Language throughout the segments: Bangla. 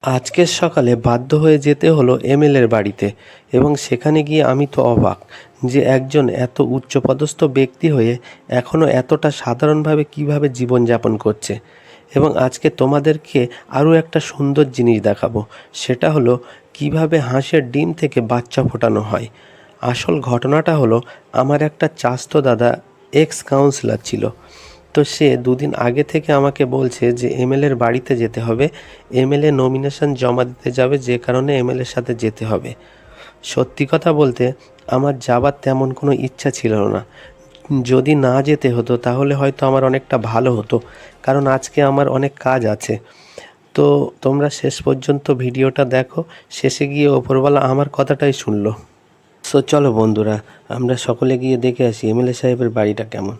আজকের সকালে বাধ্য হয়ে যেতে হলো এমএলএর বাড়িতে এবং সেখানে গিয়ে আমি তো অবাক যে একজন এত উচ্চপদস্থ ব্যক্তি হয়ে এখনও এতটা সাধারণভাবে কিভাবে জীবনযাপন করছে। এবং আজকে তোমাদেরকে আরও একটা সুন্দর জিনিস দেখাবো, সেটা হলো কিভাবে হাঁসের ডিম থেকে বাচ্চা ফোটানো হয়। আসল ঘটনাটা হলো, আমার একটা চাচাতো দাদা এক্স কাউন্সিলর ছিল। তো সে দুদিন আগে থেকে আমাকে বলছে যে এমএলএর বাড়িতে যেতে হবে, এমএলএ নমিনেশন জমা দিতে যাবে, যে কারণে এমএলএর সাথে যেতে হবে। সত্যি কথা বলতে আমার যাবার তেমন কোনো ইচ্ছা ছিল না। যদি না যেতে হতো তাহলে হয়তো আমার অনেকটা ভালো হতো, কারণ আজকে আমার অনেক কাজ আছে। তো তোমরা শেষ পর্যন্ত ভিডিওটা দেখো, শেষে গিয়ে ওপরওয়ালা আমার কথাটাই শুনলো। সো চলো বন্ধুরা, আমরা সকলে গিয়ে দেখে আসি এমএলএ সাহেবের বাড়িটা কেমন।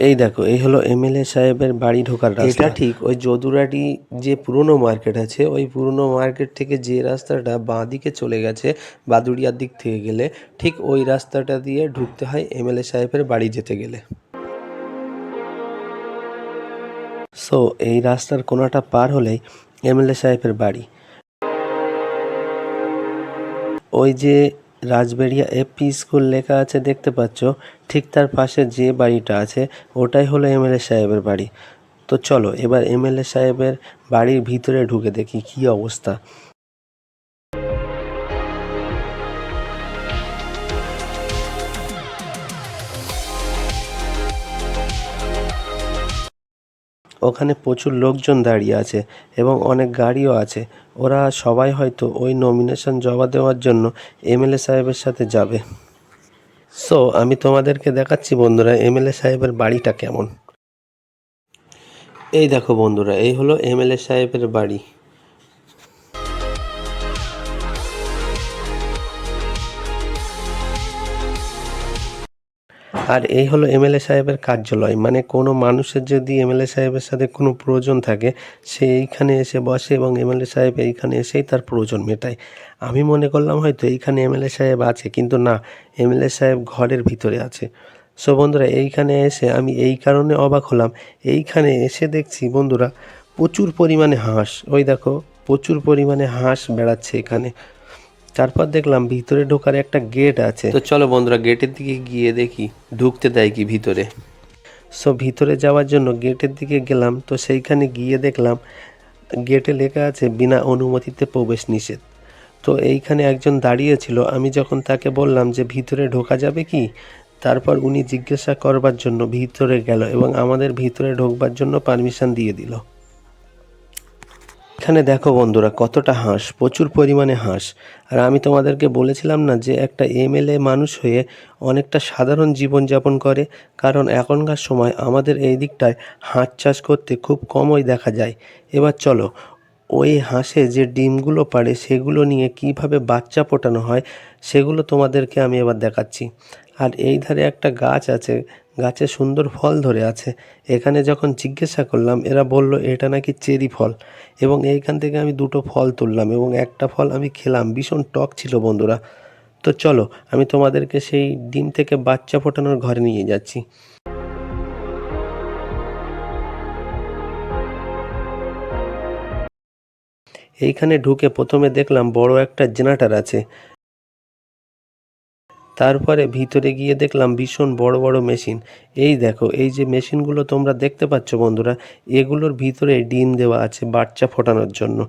এই দেখো, এই হলো এমএলএ সাহেবের বাড়ি ঢোকার রাস্তা। এটা ঠিক ওই যদুরাটি যে পুরনো মার্কেট আছে, ওই পুরনো মার্কেট থেকে যে রাস্তাটা বাঁ দিকে চলে গেছে বাদুড়িয়ার দিক থেকে গেলে, ঠিক ওই রাস্তাটা দিয়ে ঢুকতে হয় এমএলএ সাহেবের বাড়ি যেতে গেলে। সো এই রাস্তার কোনাটা পার হলেই এমএলএ সাহেবের বাড়ি। ওই যে রাজবেড়িয়া এপি স্কুল লেখা আছে দেখতে পাচ্ছ, ঠিক তার পাশে যে বাড়িটা আছে ওটাই হলো এমএলএ সাহেবের বাড়ি। তো চলো এবার এমএলএ সাহেবের বাড়ির ভিতরে ঢুকে দেখি কি অবস্থা। ওখানে প্রচুর লোকজন দাঁড়িয়ে আছে এবং অনেক গাড়িও আছে। ওরা সবাই হয়তো ওই নমিনেশন জমা দেওয়ার জন্য এমএলএ সাহেবের সাথে যাবে। সো আমি তোমাদেরকে দেখাচ্ছি বন্ধুরা এমএলএ সাহেবের বাড়িটা কেমন। এই দেখো বন্ধুরা, এই হলো এমএলএ সাহেবের বাড়ি। আর এই হলো এমএলএ সাহেবের কার্যালয়, মানে কোনো মানুষের যদি এমএলএ সাহেবের সাথে কোনো প্রয়োজন থাকে সে এইখানে এসে বসে এবং এমএলএ সাহেব এইখানে এসেই তার প্রয়োজন মেটায়। আমি মনে করলাম হয়তো এইখানে এমএলএ সাহেব আছে, কিন্তু না, এমএলএ সাহেব ঘরের ভিতরে আছে। সো বন্ধুরা, এইখানে এসে আমি এই কারণে অবাক হলাম, এইখানে এসে দেখছি বন্ধুরা প্রচুর পরিমাণে হাঁস। ওই দেখো, প্রচুর পরিমাণে হাঁস বেড়াচ্ছে এখানে। তারপর দেখলাম ভিতরে ঢোকার একটা গেট আছে। তো চলো বন্ধুরা, গেটের দিকে গিয়ে দেখি ঢুকতে দেয় কি ভিতরে। সো ভিতরে যাওয়ার জন্য গেটের দিকে গেলাম। তো সেইখানে গিয়ে দেখলাম গেটে লেখা আছে বিনা অনুমতিতে প্রবেশ নিষেধ। তো এইখানে একজন দাঁড়িয়েছিল, আমি যখন তাকে বললাম যে ভিতরে ঢোকা যাবে কি, তারপর উনি জিজ্ঞাসা করবার জন্য ভিতরে গেল এবং আমাদের ভিতরে ঢোকবার জন্য পারমিশন দিয়ে দিল। এখানে দেখো বন্ধুরা কতটা হাঁস, প্রচুর পরিমাণে হাঁস। আর আমি তোমাদেরকে বলেছিলাম না যে একটা এমএলএ মানুষ হয়ে অনেকটা সাধারণ জীবনযাপন করে, কারণ এখনকার সময় আমাদের এই দিকটায় হাঁস চাষ করতে খুব কমই দেখা যায়। এবার চলো ওই হাঁসে যে ডিমগুলো পাড়ে সেগুলো নিয়ে কিভাবে বাচ্চা ফোটানো হয় সেগুলো তোমাদেরকে আমি এবার দেখাচ্ছি। আর এই ধারে একটা গাছ আছে, গাছে সুন্দর ফল ধরে আছে। এখানে যখন জিজ্ঞাসা করলাম এরা বলল এটা নাকি চেরি ফল, এবং এইখান থেকে আমি দুটো ফল তুললাম এবং একটা ফল আমি খেলাম, ভীষণ টক ছিল বন্ধুরা। তো চলো আমি তোমাদেরকে সেই ডিম থেকে বাচ্চা ফোটানোর ঘরে নিয়ে যাচ্ছি। এইখানে ঢুকে প্রথমে দেখলাম বড় একটা জেনারেটর আছে। তারপরে ভিতরে গিয়ে দেখলাম ভীষণ বড় বড় মেশিন। এই দেখো, এই যে মেশিনগুলো তোমরা দেখতে পাচ্ছ বন্ধুরা, এগুলোর ভিতরে ডিম দেওয়া আছে বাচ্চা ফোটানোর জন্য।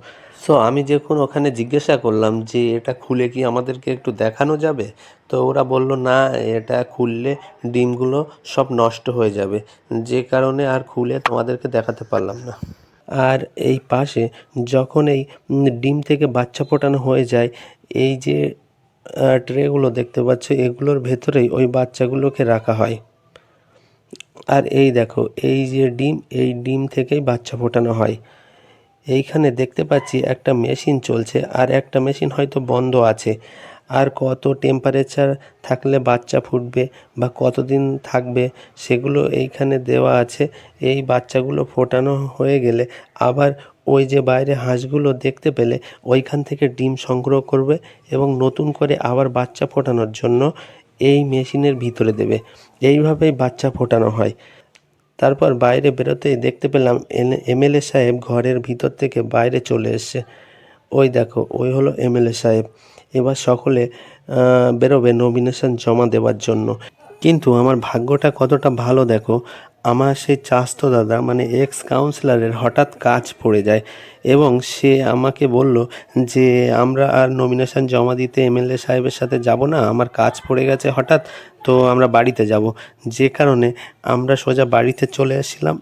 সো আমি যখন ওখানে জিজ্ঞাসা করলাম যে এটা খুলে কি আমাদেরকে একটু দেখানো যাবে, তো ওরা বলল না, এটা খুললে ডিমগুলো সব নষ্ট হয়ে যাবে, যে কারণে আর খুলে তোমাদেরকে দেখাতে পারলাম না। আর এই পাশে যখন এই ডিম থেকে বাচ্চা ফোটানো হয়ে যায়, এই যে ট্রেগুলো দেখতে পাচ্ছ, এগুলোর ভেতরেই ওই বাচ্চাগুলোকে রাখা হয়। আর এই দেখো, এই যে ডিম, এই ডিম থেকেই বাচ্চা ফোটানো হয়। এইখানে দেখতে পাচ্ছি একটা মেশিন চলছে, আর একটা মেশিন হয়তো বন্ধ আছে। আর কত টেম্পারেচার থাকলে বাচ্চা ফুটবে বা কতদিন থাকবে সেগুলো এইখানে দেওয়া আছে। এই বাচ্চাগুলো ফোটানো হয়ে গেলে আবার ওই যে বাইরে হাঁসগুলো দেখতে পেলে ওইখান থেকে ডিম সংগ্রহ করবে এবং নতুন করে আবার বাচ্চা ফোটানোর জন্য এই মেশিনের ভিতরে দেবে। এইভাবেই বাচ্চা ফোটানো হয়। তারপর বাইরে বেরোতেই দেখতে পেলাম এমএলএ সাহেব ঘরের ভিতর থেকে বাইরে চলে এসছে। ওই দেখো ওই হলো এমএলএ সাহেব। এবার সকলে বেরোবে নমিনেশন জমা দেওয়ার জন্য। কিন্তু আমার ভাগ্যটা কতটা ভালো দেখো, আমার সেই চাচাতো দাদা মানে এক্স কাউন্সিলরের হঠাৎ কাজ পড়ে যায় এবং সে আমাকে বলল যে আমরা আর নমিনেশন জমা দিতে এমএলএ সাহেবের সাথে যাব না, আমার কাজ পড়ে গেছে হঠাৎ, তো আমরা বাড়িতে যাব। যে কারণে আমরা সোজা বাড়িতে চলে আসলাম।